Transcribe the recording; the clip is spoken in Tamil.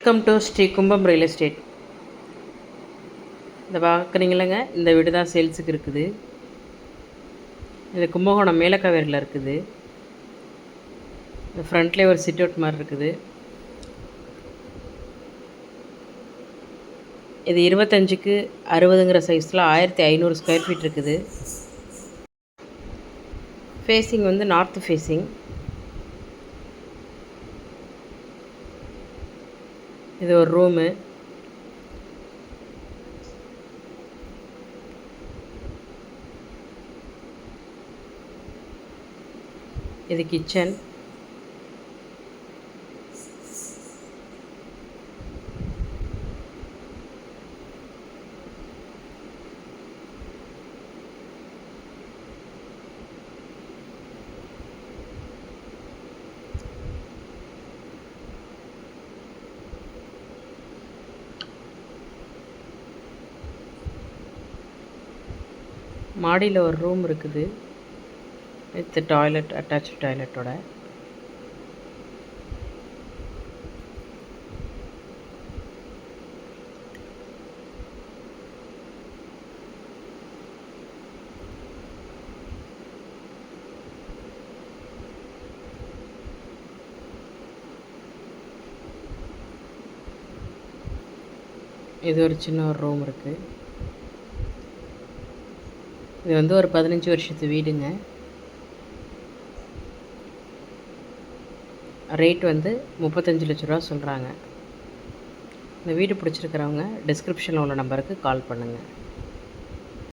வெல்கம் டு ஸ்ரீ கும்பம் ரியல் எஸ்டேட். இந்த பார்க்குறீங்களங்க, இந்த வீடு தான் சேல்ஸுக்கு இருக்குது. இது கும்பகோணம் மேலக்காவேரியில் இருக்குது. இந்த ஃப்ரண்ட்லேயே ஒரு சிட் அவுட் மாதிரி இருக்குது. இது 25க்கு 60ங்கிற சைஸில் 1500 ஸ்கொயர் ஃபீட் இருக்குது. ஃபேஸிங் வந்து நார்த் ஃபேஸிங். இது ஒரு ரூமு. இது கிச்சன். மாடியில் ஒரு ரூம் இருக்குது வித் டாய்லெட், அட்டாச் டாய்லெட்டோட. இது ஒரு சின்ன ஒரு ரூம் இருக்குது. இது வந்து ஒரு 15 வருஷத்து வீடுங்க. ரேட் வந்து 35 லட்ச ரூபா சொல்கிறாங்க. இந்த வீடு பிடிச்சிருக்கிறவங்க டிஸ்கிரிப்ஷனில் உள்ள நம்பருக்கு கால் பண்ணுங்கள்.